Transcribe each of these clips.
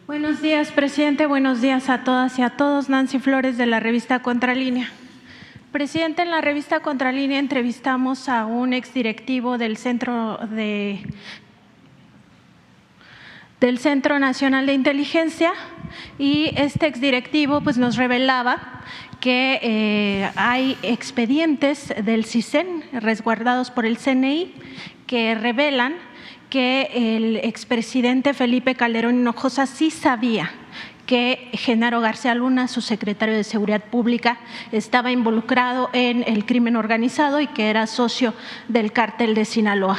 Buenos días, presidente. Buenos días a todas y a todos. Nancy Flores, de la revista Contralínea. Presidente, en la revista Contralínea entrevistamos a un exdirectivo del Centro Nacional de Inteligencia, y este exdirectivo pues nos revelaba que hay expedientes del CISEN resguardados por el CNI que revelan que el expresidente Felipe Calderón Hinojosa sí sabía que Genaro García Luna, su secretario de Seguridad Pública, estaba involucrado en el crimen organizado y que era socio del cártel de Sinaloa.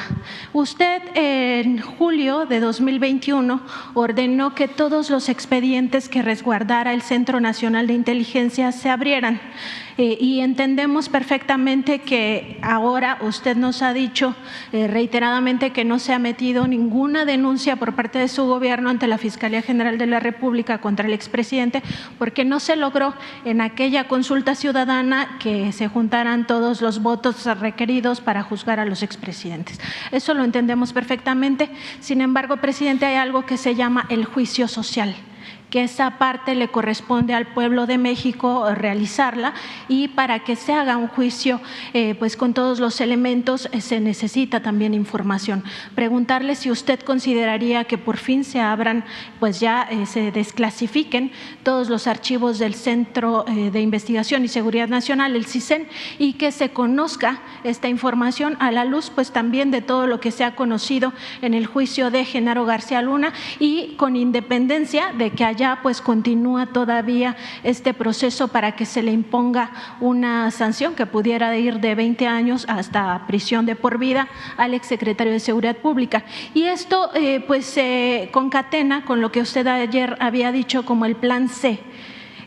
Usted en julio de 2021 ordenó que todos los expedientes que resguardara el Centro Nacional de Inteligencia se abrieran. Y entendemos perfectamente que ahora usted nos ha dicho reiteradamente que no se ha metido ninguna denuncia por parte de su gobierno ante la Fiscalía General de la República contra el expresidente, porque no se logró en aquella consulta ciudadana que se juntaran todos los votos requeridos para juzgar a los expresidentes. Eso lo entendemos perfectamente. Sin embargo, presidente, hay algo que se llama el juicio social, que esa parte le corresponde al pueblo de México realizarla, y para que se haga un juicio pues con todos los elementos se necesita también información. Preguntarle si usted consideraría que por fin se abran, pues ya se desclasifiquen todos los archivos del Centro de Investigación y Seguridad Nacional, el CISEN, y que se conozca esta información a la luz pues también de todo lo que se ha conocido en el juicio de Genaro García Luna, y con independencia de que haya pues continúa todavía este proceso para que se le imponga una sanción que pudiera ir de 20 años hasta prisión de por vida al exsecretario de Seguridad Pública. Y esto pues se concatena con lo que usted ayer había dicho como el plan C.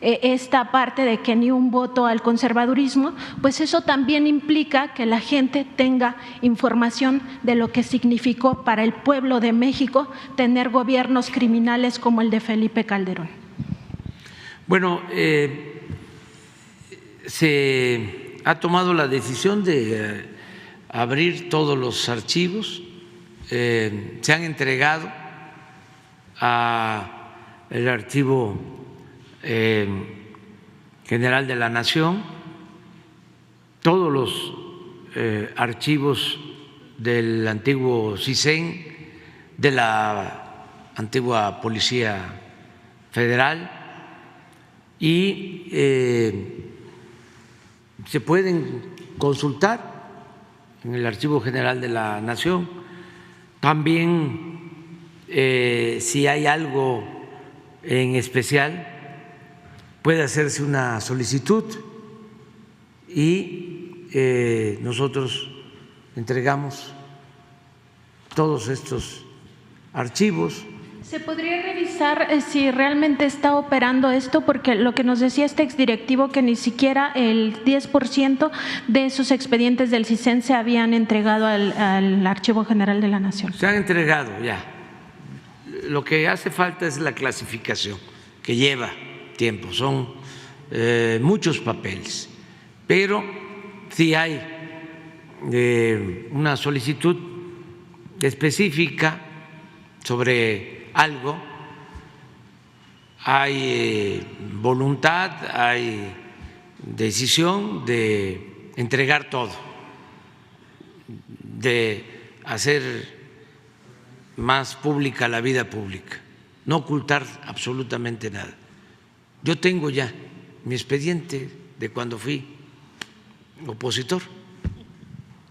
Esta parte de que ni un voto al conservadurismo, pues eso también implica que la gente tenga información de lo que significó para el pueblo de México tener gobiernos criminales como el de Felipe Calderón. Bueno, se ha tomado la decisión de abrir todos los archivos, se han entregado al Archivo General de la Nación todos los archivos del antiguo CISEN, de la antigua Policía Federal, y se pueden consultar en el Archivo General de la Nación. También si hay algo en especial, puede hacerse una solicitud y nosotros entregamos todos estos archivos. ¿Se podría revisar si realmente está operando esto? Porque lo que nos decía este exdirectivo, que ni siquiera el 10% de sus expedientes del CISEN se habían entregado al Archivo General de la Nación. Se han entregado ya. Lo que hace falta es la clasificación, que lleva tiempo, son muchos papeles, pero si hay una solicitud específica sobre algo, hay voluntad, hay decisión de entregar todo, de hacer más pública la vida pública, no ocultar absolutamente nada. Yo tengo ya mi expediente de cuando fui opositor,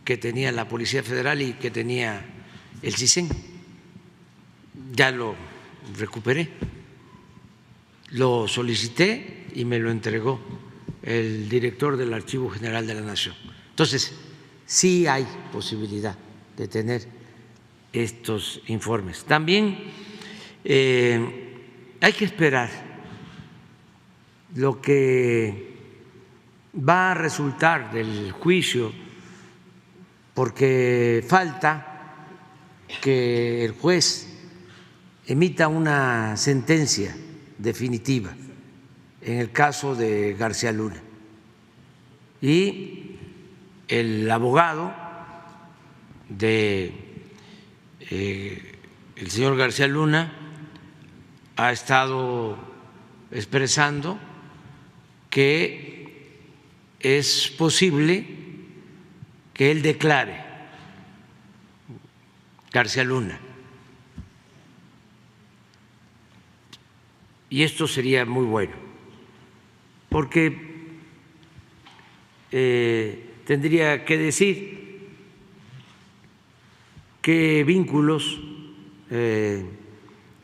que tenía la Policía Federal y que tenía el CISEN. Ya lo recuperé, lo solicité y me lo entregó el director del Archivo General de la Nación. Entonces, sí hay posibilidad de tener estos informes. También hay que esperar lo que va a resultar del juicio, porque falta que el juez emita una sentencia definitiva en el caso de García Luna, y el abogado de el señor García Luna ha estado expresando que es posible que él declare García Luna. Y esto sería muy bueno, porque tendría que decir qué vínculos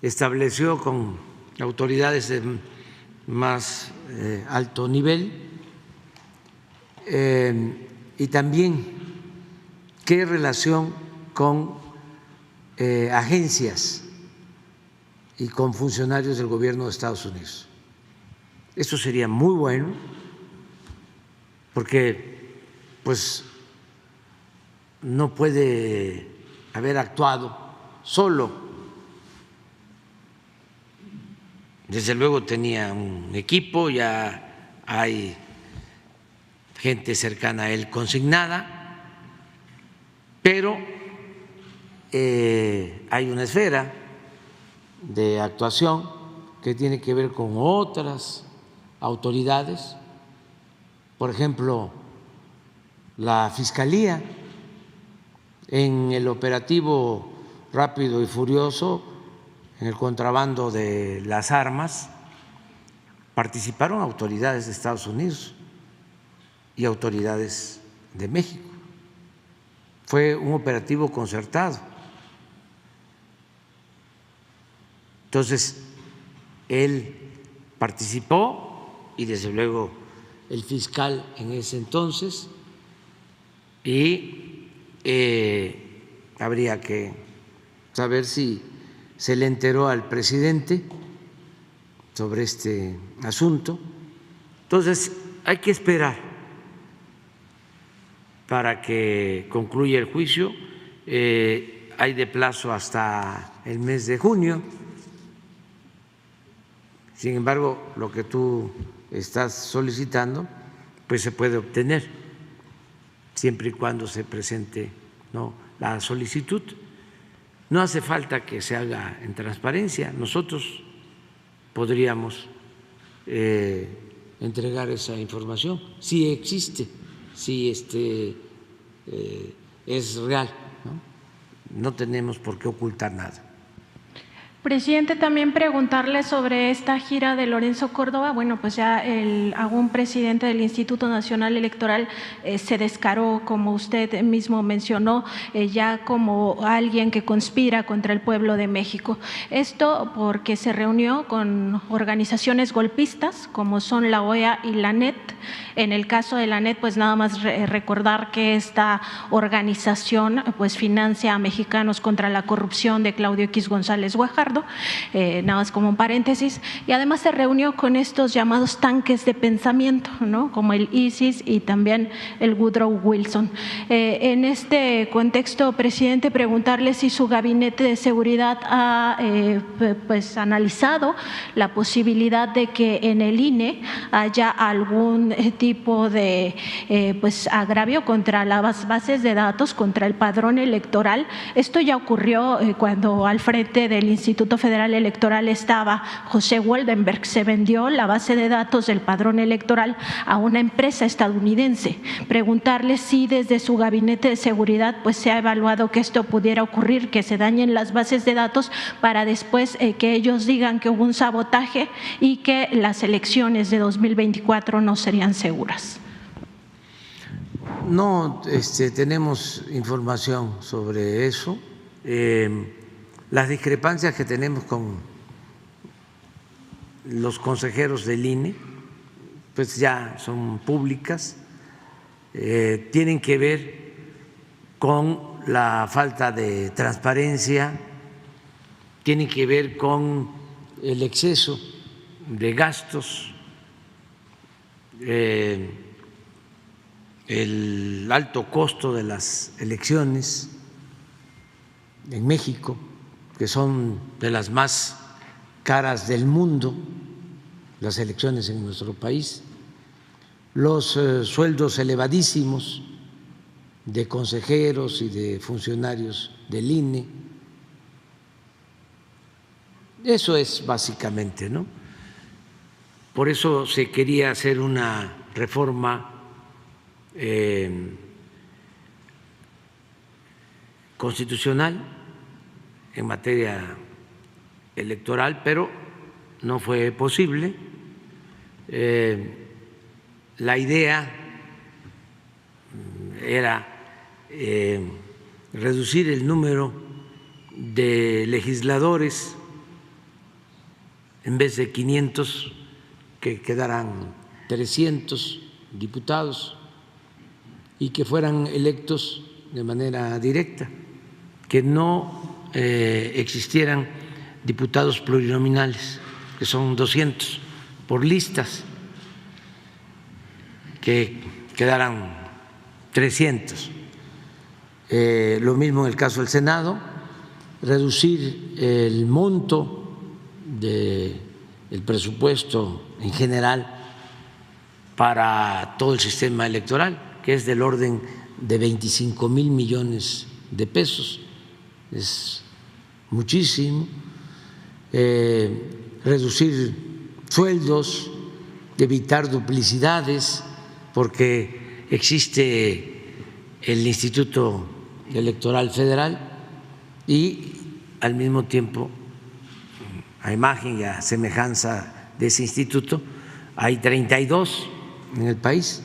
estableció con autoridades de más alto nivel y también qué relación con agencias y con funcionarios del gobierno de Estados Unidos. Eso sería muy bueno, porque pues no puede haber actuado solo. Desde luego tenía un equipo, ya hay gente cercana a él consignada, pero hay una esfera de actuación que tiene que ver con otras autoridades, por ejemplo, la Fiscalía. En el operativo Rápido y Furioso, en el contrabando de las armas, participaron autoridades de Estados Unidos y autoridades de México. Fue un operativo concertado. Entonces, él participó y desde luego el fiscal en ese entonces, y habría que saber si se le enteró al presidente sobre este asunto. Entonces, hay que esperar para que concluya el juicio. Hay de plazo hasta el mes de junio. Sin embargo, lo que tú estás solicitando, pues se puede obtener siempre y cuando se presente, ¿no?, la solicitud. No hace falta que se haga en transparencia. Nosotros podríamos entregar esa información si existe, si es real, ¿no? No tenemos por qué ocultar nada. Presidente, también preguntarle sobre esta gira de Lorenzo Córdoba. Bueno, pues ya algún presidente del Instituto Nacional Electoral se descaró, como usted mismo mencionó, ya como alguien que conspira contra el pueblo de México. Esto porque se reunió con organizaciones golpistas como son la OEA y la NET. En el caso de la NET, pues nada más recordar que esta organización pues financia a Mexicanos contra la Corrupción de Claudio X González Guajardo. Nada más como un paréntesis, y además se reunió con estos llamados tanques de pensamiento, ¿no?, como el ISIS y también el Woodrow Wilson. En este contexto, presidente, preguntarle si su gabinete de seguridad ha pues analizado la posibilidad de que en el INE haya algún tipo de pues agravio contra las bases de datos, contra el padrón electoral. Esto ya ocurrió cuando al frente del Instituto Federal Electoral estaba José Woldenberg. Se vendió la base de datos del padrón electoral a una empresa estadounidense. Preguntarle si desde su gabinete de seguridad pues se ha evaluado que esto pudiera ocurrir, que se dañen las bases de datos para después que ellos digan que hubo un sabotaje y que las elecciones de 2024 no serían seguras. No tenemos información sobre eso. Las discrepancias que tenemos con los consejeros del INE pues ya son públicas, tienen que ver con la falta de transparencia, tienen que ver con el exceso de gastos, el alto costo de las elecciones en México, que son de las más caras del mundo, las elecciones en nuestro país, los sueldos elevadísimos de consejeros y de funcionarios del INE, Eso es básicamente, ¿no? Por eso se quería hacer una reforma constitucional en materia electoral, pero no fue posible. La idea era reducir el número de legisladores, en vez de 500, que quedaran 300 diputados y que fueran electos de manera directa, que no existieran diputados plurinominales, que son 200 por listas, que quedaran 300. Lo mismo en el caso del Senado, reducir el monto del presupuesto en general para todo el sistema electoral, que es del orden de 25,000 millones de pesos, es muchísimo. Reducir sueldos, evitar duplicidades, porque existe el Instituto Electoral Federal y al mismo tiempo, a imagen y a semejanza de ese instituto, hay 32 en el país.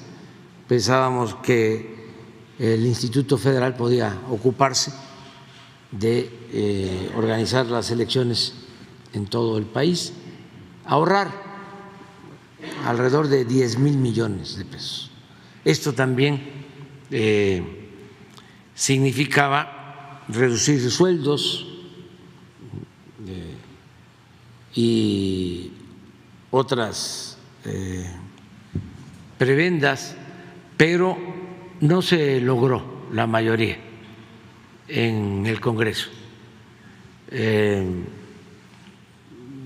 Pensábamos que el Instituto Federal podía ocuparse de organizar las elecciones en todo el país, ahorrar alrededor de 10,000 millones de pesos. Esto también significaba reducir sueldos y otras prebendas, pero no se logró la mayoría en el Congreso.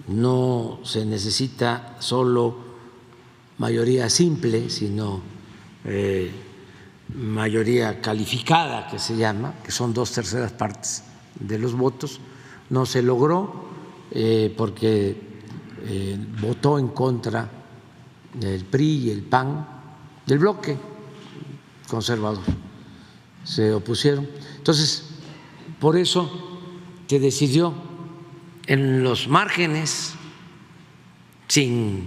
No se necesita solo mayoría simple, sino mayoría calificada, que se llama, que son 2/3 partes de los votos. No se logró porque votó en contra del PRI y el PAN, del bloque conservador, se opusieron. Entonces, por eso se decidió en los márgenes, sin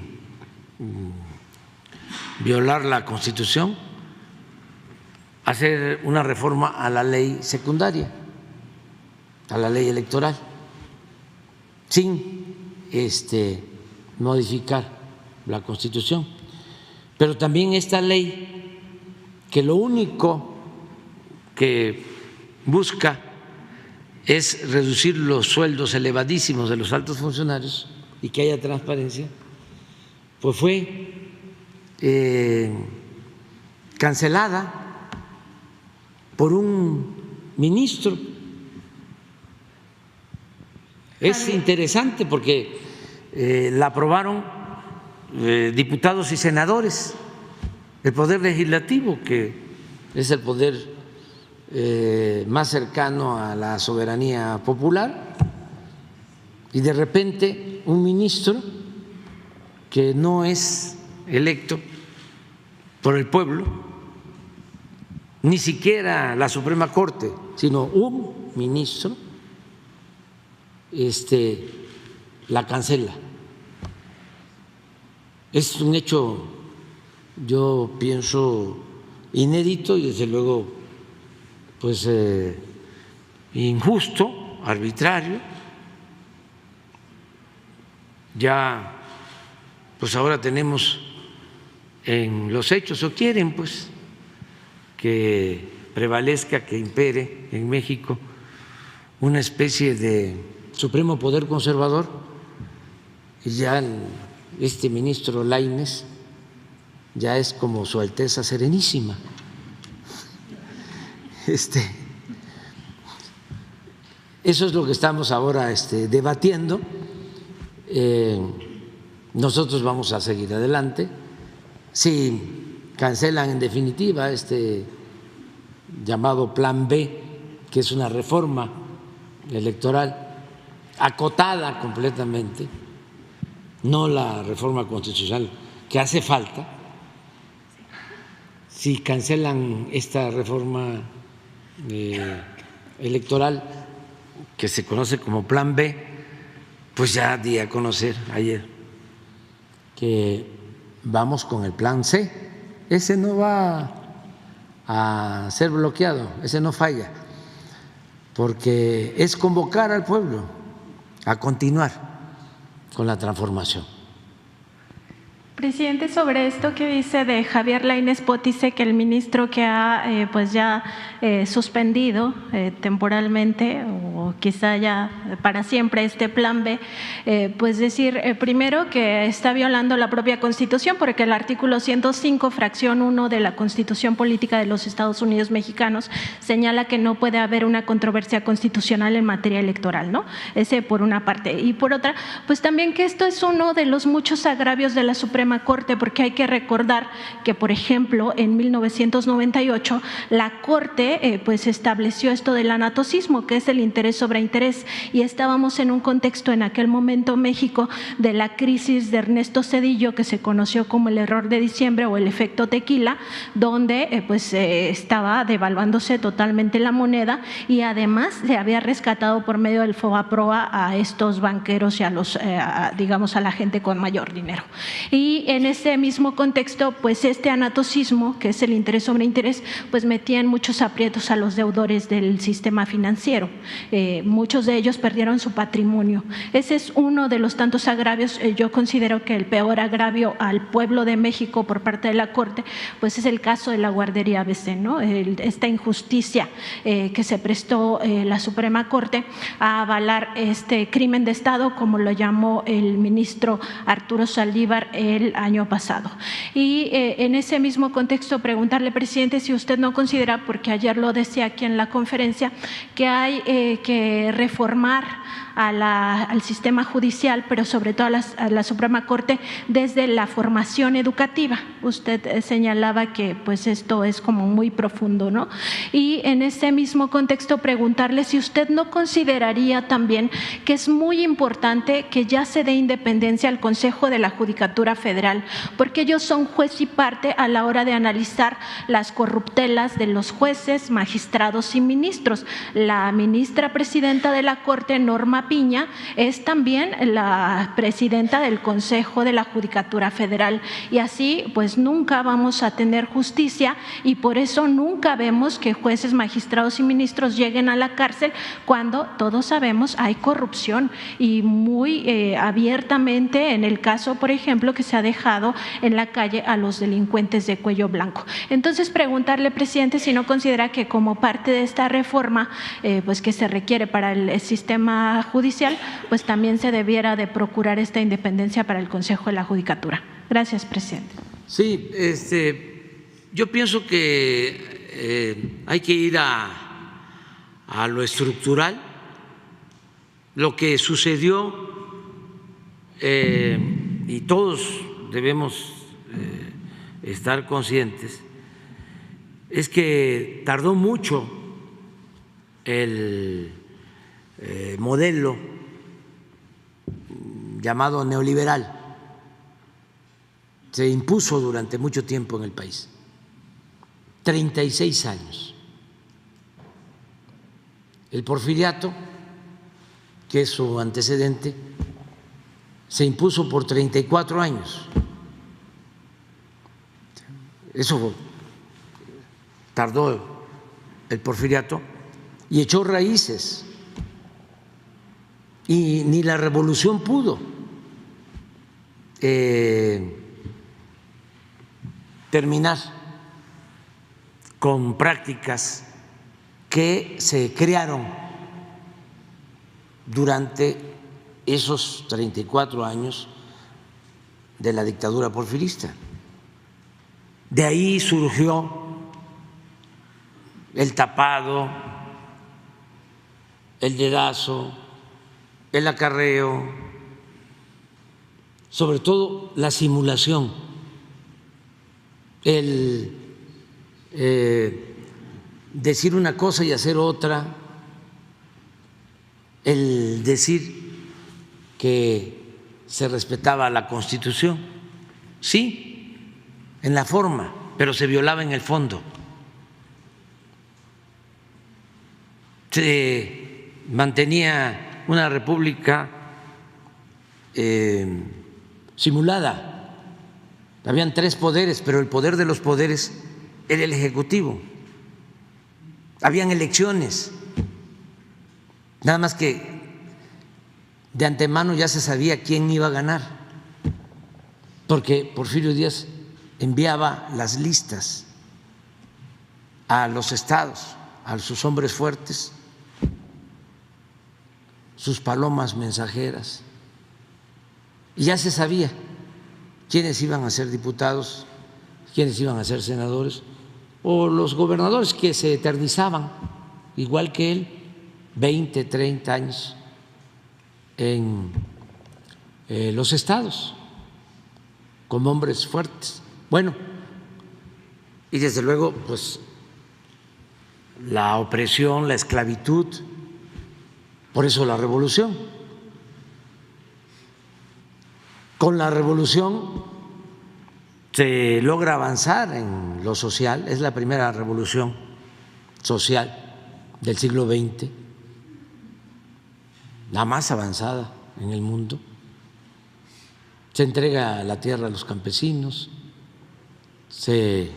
violar la Constitución, hacer una reforma a la ley secundaria, a la ley electoral, sin modificar la Constitución. Pero también esta ley, que lo único que busca es reducir los sueldos elevadísimos de los altos funcionarios y que haya transparencia, pues fue cancelada por un ministro. Es interesante porque la aprobaron diputados y senadores, el Poder Legislativo, que es el poder más cercano a la soberanía popular, y de repente un ministro que no es electo por el pueblo, ni siquiera la Suprema Corte, sino un ministro, la cancela. Es un hecho, yo pienso, inédito y desde luego pues injusto, arbitrario. Ya pues ahora tenemos en los hechos, o quieren pues que prevalezca, que impere en México una especie de supremo poder conservador, y ya este ministro Lainez ya es como Su Alteza Serenísima. Eso es lo que estamos ahora debatiendo. Nosotros vamos a seguir adelante. Si cancelan en definitiva llamado Plan B, que es una reforma electoral acotada completamente, no la reforma constitucional que hace falta. Si cancelan esta reforma electoral que se conoce como Plan B, pues ya di a conocer ayer que vamos con el Plan C. Ese no va a ser bloqueado, ese no falla, porque es convocar al pueblo a continuar con la transformación. Presidente, sobre esto que dice de Javier Lainez Potisek, que el ministro que ha pues ya suspendido temporalmente o quizá ya para siempre este Plan B, pues decir primero que está violando la propia Constitución, porque el artículo 105, fracción 1 de la Constitución Política de los Estados Unidos Mexicanos señala que no puede haber una controversia constitucional en materia electoral, ¿no? Ese por una parte. Y por otra, pues también que esto es uno de los muchos agravios de la Suprema Corte, porque hay que recordar que, por ejemplo, en 1998 la Corte pues estableció esto del anatocismo, que es el interés sobre interés, y estábamos en un contexto en aquel momento México de la crisis de Ernesto Zedillo, que se conoció como el error de diciembre o el efecto tequila, donde estaba devaluándose totalmente la moneda y además se había rescatado por medio del FOBAPROA a estos banqueros y a los digamos a la gente con mayor dinero. Y en ese mismo contexto, pues este anatocismo, que es el interés sobre interés, pues metía en muchos aprietos a los deudores del sistema financiero. Muchos de ellos perdieron su patrimonio. Ese es uno de los tantos agravios. Yo considero que el peor agravio al pueblo de México por parte de la Corte, pues es el caso de la guardería ABC, ¿no? Esta injusticia que se prestó la Suprema Corte a avalar este crimen de Estado, como lo llamó el ministro Arturo Saldívar el año pasado. Y en ese mismo contexto preguntarle, presidente, si usted no considera, porque ayer lo decía aquí en la conferencia, que hay que reformar al sistema judicial, pero sobre todo a la Suprema Corte desde la formación educativa. Usted señalaba que pues esto es como muy profundo, ¿no? Y en ese mismo contexto preguntarle si usted no consideraría también que es muy importante que ya se dé independencia al Consejo de la Judicatura Federal, porque ellos son juez y parte a la hora de analizar las corruptelas de los jueces, magistrados y ministros. La ministra presidenta de la Corte, Norma Piña, es también la presidenta del Consejo de la Judicatura Federal, y así pues nunca vamos a tener justicia, y por eso nunca vemos que jueces, magistrados y ministros lleguen a la cárcel cuando todos sabemos hay corrupción, y muy abiertamente en el caso, por ejemplo, que se ha dejado en la calle a los delincuentes de cuello blanco. Entonces preguntarle, presidente, si no considera que como parte de esta reforma pues que se requiere para el sistema judicial, pues también se debiera de procurar esta independencia para el Consejo de la Judicatura. Gracias, presidente. Sí, yo pienso que hay que ir a lo estructural. Lo que sucedió, y todos debemos estar conscientes, es que tardó mucho el modelo llamado neoliberal. Se impuso durante mucho tiempo en el país, 36 años. El porfiriato, que es su antecedente, se impuso por 34 años. Eso tardó el porfiriato y echó raíces, y ni la revolución pudo terminar con prácticas que se crearon durante esos 34 años de la dictadura porfirista. De ahí surgió el tapado, el dedazo, el acarreo, sobre todo la simulación, el decir una cosa y hacer otra, el decir que se respetaba la Constitución, sí, en la forma, pero se violaba en el fondo. Se mantenía una república simulada. Habían tres poderes, pero el poder de los poderes era el Ejecutivo. Habían elecciones, nada más que de antemano ya se sabía quién iba a ganar, porque Porfirio Díaz enviaba las listas a los estados, a sus hombres fuertes, sus palomas mensajeras, y ya se sabía quiénes iban a ser diputados, quiénes iban a ser senadores, o los gobernadores que se eternizaban, igual que él, 20, 30 años en los estados, como hombres fuertes. Bueno, y desde luego, pues la opresión, la esclavitud, por eso la revolución. Con la revolución se logra avanzar en lo social, es la primera revolución social del siglo XX, la más avanzada en el mundo. Se entrega la tierra a los campesinos, se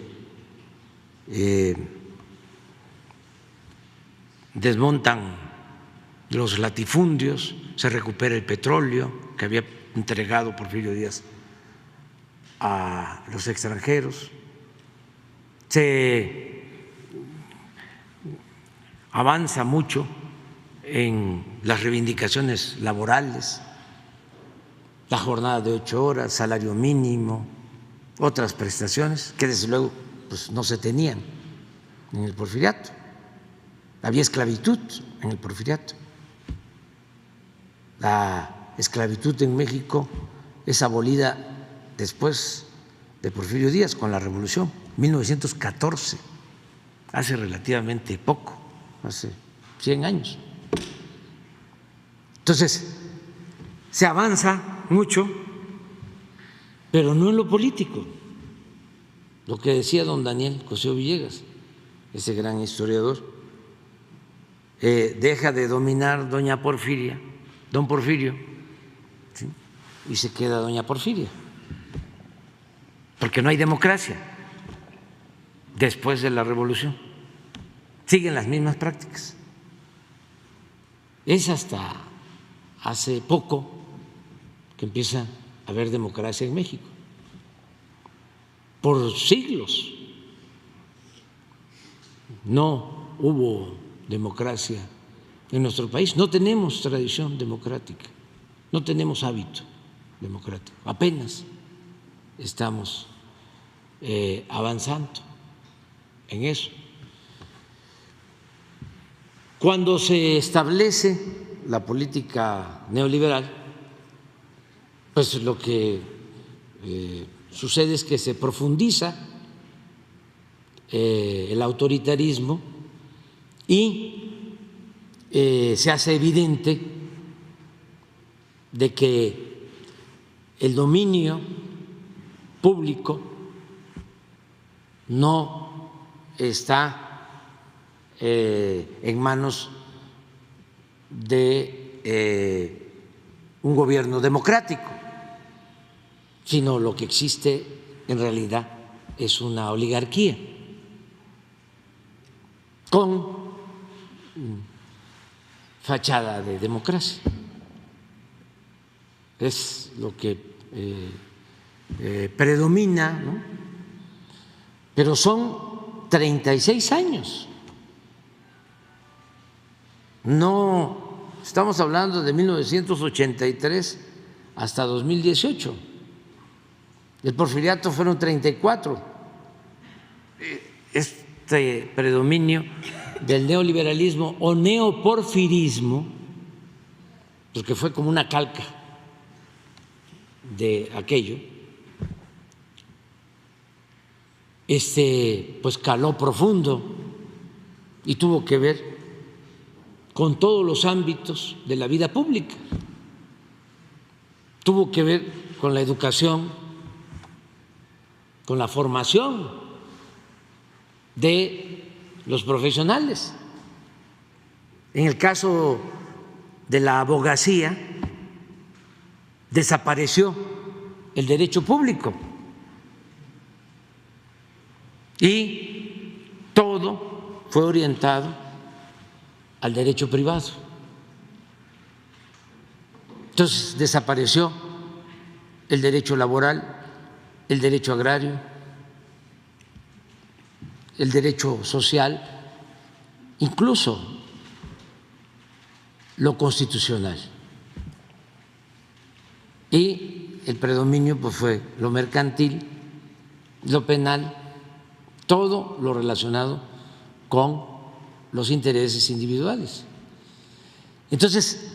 desmontan los latifundios, se recupera el petróleo que había entregado Porfirio Díaz a los extranjeros, se avanza mucho en las reivindicaciones laborales, la jornada de 8 horas, salario mínimo, otras prestaciones que desde luego pues no se tenían en el Porfiriato. Había esclavitud en el Porfiriato. La esclavitud en México es abolida después de Porfirio Díaz con la Revolución, 1914, hace relativamente poco, hace 100 años. Entonces, se avanza mucho, pero no en lo político. Lo que decía don Daniel Cosío Villegas, ese gran historiador, deja de dominar doña Porfiria, don Porfirio, ¿sí? Y se queda doña Porfiria, porque no hay democracia después de la revolución. Siguen las mismas prácticas. Es hasta hace poco que empieza a haber democracia en México. Por siglos no hubo democracia en nuestro país, no tenemos tradición democrática, no tenemos hábito democrático, apenas estamos avanzando en eso. Cuando se establece la política neoliberal, pues lo que sucede es que se profundiza el autoritarismo y se hace evidente de que el dominio público no está en manos de un gobierno democrático, sino lo que existe en realidad es una oligarquía con fachada de democracia. Es lo que predomina, ¿no? Pero son 36 años. No estamos hablando de 1983 hasta 2018. El porfiriato fueron 34. Este predominio del neoliberalismo o neoporfirismo, porque fue como una calca de aquello, pues caló profundo y tuvo que ver con todos los ámbitos de la vida pública. tuvo que ver con la educación, con la formación de los profesionales. En el caso de la abogacía, desapareció el derecho público y todo fue orientado al derecho privado. Entonces desapareció el derecho laboral, el derecho agrario, el derecho social, incluso lo constitucional. Y el predominio pues fue lo mercantil, lo penal, todo lo relacionado con los intereses individuales. Entonces,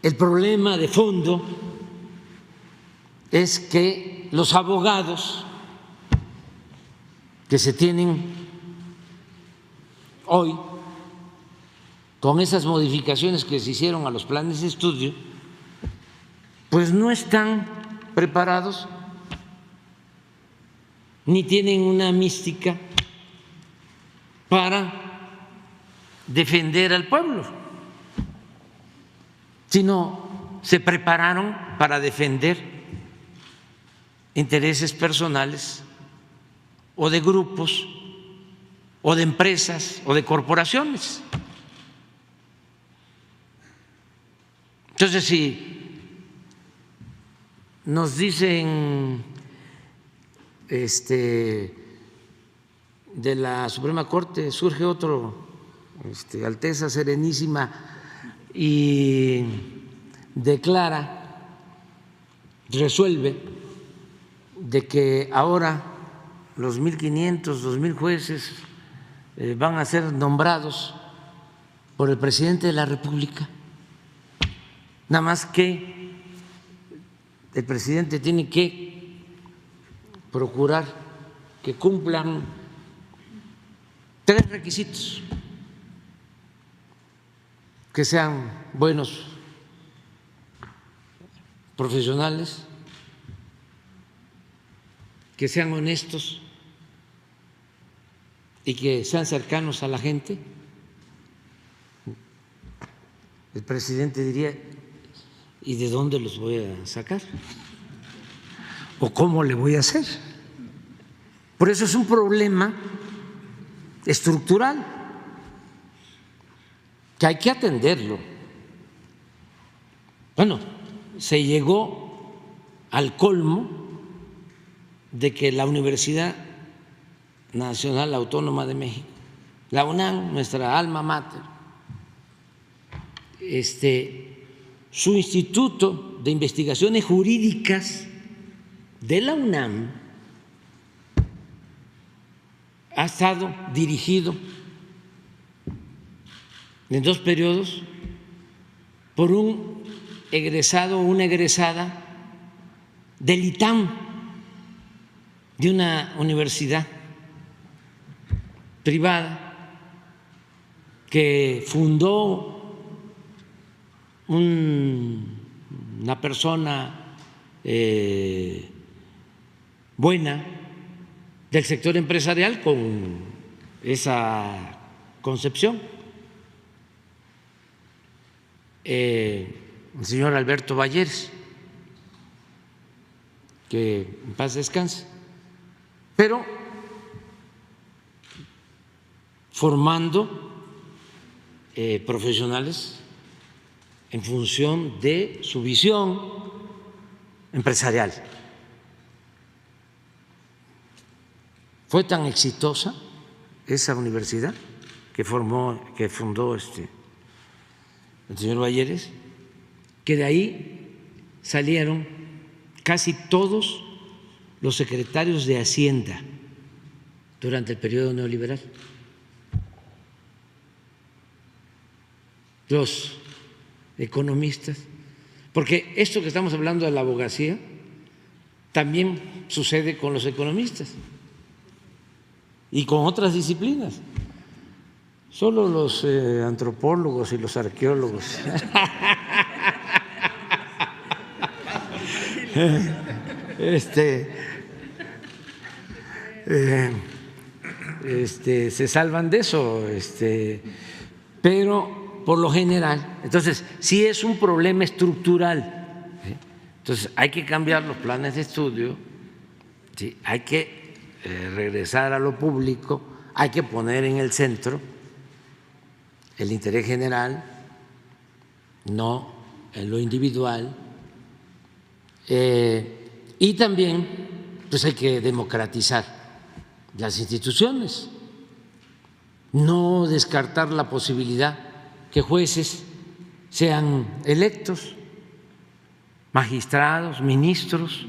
el problema de fondo es que los abogados que se tienen hoy, con esas modificaciones que se hicieron a los planes de estudio, pues no están preparados ni tienen una mística para defender al pueblo, sino se prepararon para defender intereses personales o de grupos o de empresas o de corporaciones. Entonces, si nos dicen de la Suprema Corte surge otro, Alteza Serenísima, y declara, resuelve de que ahora los 1.500, 2.000 jueces van a ser nombrados por el presidente de la República, nada más que el presidente tiene que procurar que cumplan 3 requisitos: que sean buenos profesionales, que sean honestos y que sean cercanos a la gente. El presidente diría: ¿y de dónde los voy a sacar? ¿O cómo le voy a hacer? Por eso es un problema estructural que hay que atenderlo. Bueno, se llegó al colmo de que la Universidad Nacional Autónoma de México, la UNAM, nuestra alma mater, su Instituto de Investigaciones Jurídicas de la UNAM ha estado dirigido en 2 periodos por un egresado o una egresada del ITAM, de una universidad privada que fundó una persona buena del sector empresarial con esa concepción, el señor Alberto Valleres, que en paz descanse, pero formando profesionales en función de su visión empresarial. Fue tan exitosa esa universidad que fundó el señor Valleres, que de ahí salieron casi todos los secretarios de Hacienda durante el periodo neoliberal. Los economistas, porque esto que estamos hablando de la abogacía también sucede con los economistas y con otras disciplinas. Solo los antropólogos y los arqueólogos se salvan de eso, pero por lo general, entonces sí es un problema estructural, ¿sí? Entonces hay que cambiar los planes de estudio, ¿sí? Hay que regresar a lo público, hay que poner en el centro el interés general, no en lo individual, y también pues hay que democratizar las instituciones, no descartar la posibilidad que jueces sean electos, magistrados, ministros.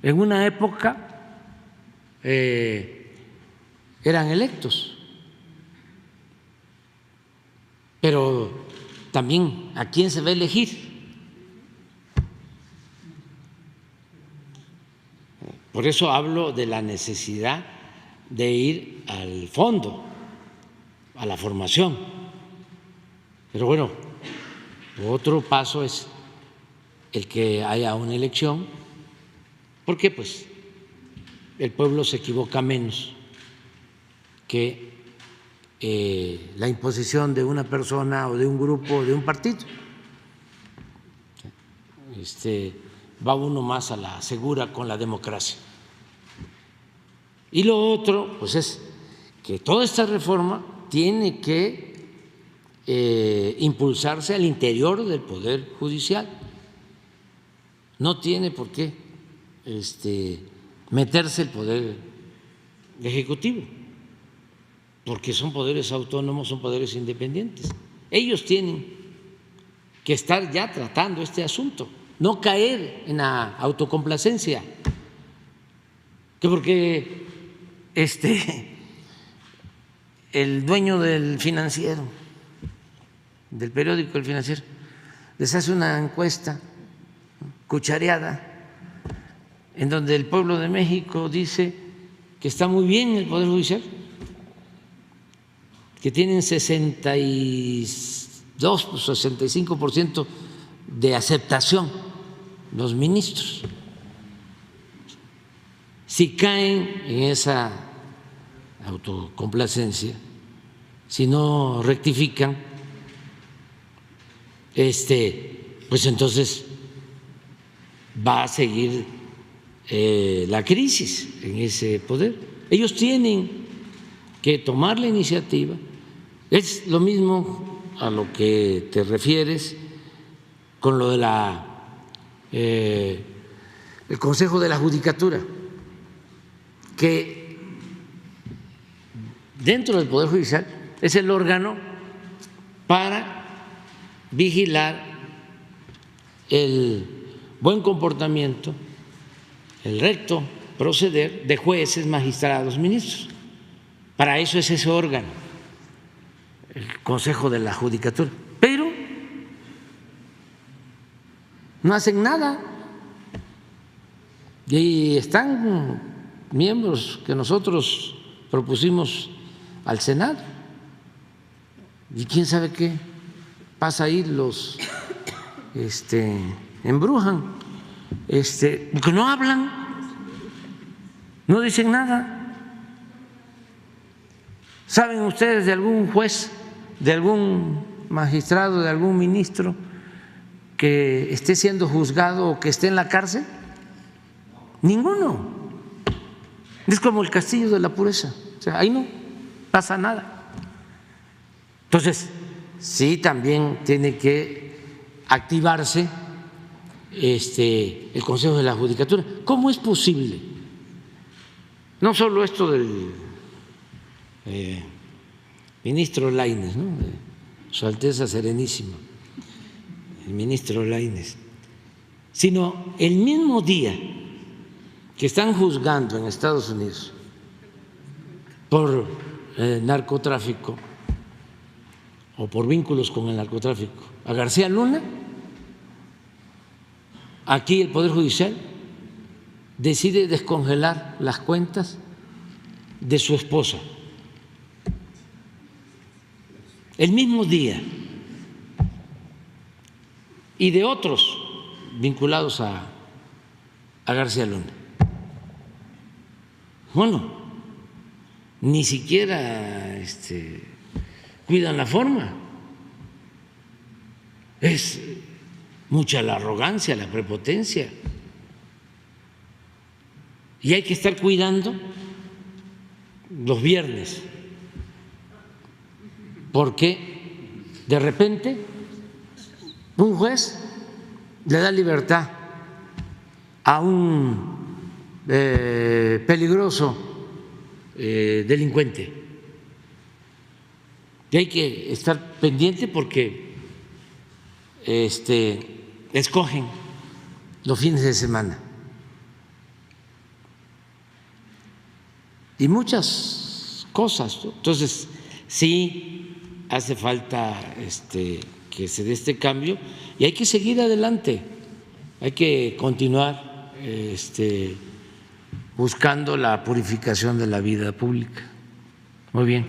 En una época eran electos, pero también ¿a quién se va a elegir? Por eso hablo de la necesidad de ir al fondo, a la formación. Pero bueno, otro paso es el que haya una elección, porque pues el pueblo se equivoca menos que la imposición de una persona o de un grupo o de un partido. Va uno más a la segura con la democracia. Y lo otro, pues es que toda esta reforma tiene que impulsarse al interior del Poder Judicial. No tiene por qué meterse el Poder Ejecutivo, porque son poderes autónomos, son poderes independientes. Ellos tienen que estar ya tratando este asunto, no caer en la autocomplacencia, que porque el dueño del Financiero, del periódico El Financiero, les hace una encuesta cuchareada en donde el pueblo de México dice que está muy bien el Poder Judicial, que tienen 62 o 65% de aceptación los ministros. Si caen en esa autocomplacencia, si no rectifican, pues entonces va a seguir la crisis en ese poder. Ellos tienen que tomar la iniciativa. Es lo mismo a lo que te refieres con lo de el Consejo de la Judicatura, que dentro del Poder Judicial es el órgano para vigilar el buen comportamiento, el recto proceder de jueces, magistrados, ministros. Para eso es ese órgano, el Consejo de la Judicatura. Pero no hacen nada. Y están miembros que nosotros propusimos al Senado. Y quién sabe qué pasa ahí, los embrujan, porque no hablan, no dicen nada. ¿Saben ustedes de algún juez, de algún magistrado, de algún ministro que esté siendo juzgado o que esté en la cárcel? Ninguno. Es como el castillo de la pureza, o sea, ahí no pasa nada. Entonces, sí, también tiene que activarse el Consejo de la Judicatura. ¿Cómo es posible? No solo esto del ministro Lainez, ¿no?, de Su Alteza Serenísima, el ministro Lainez, sino el mismo día que están juzgando en Estados Unidos por narcotráfico o por vínculos con el narcotráfico a García Luna, aquí el Poder Judicial decide descongelar las cuentas de su esposa el mismo día, y de otros vinculados a García Luna. Bueno, ni siquiera cuidan la forma. Es mucha la arrogancia, la prepotencia. Y hay que estar cuidando los viernes, porque de repente un juez le da libertad a un peligroso delincuente. Y hay que estar pendiente porque escogen los fines de semana. Y muchas cosas. Entonces, sí hace falta que se dé este cambio y hay que seguir adelante, hay que continuar buscando la purificación de la vida pública. Muy bien.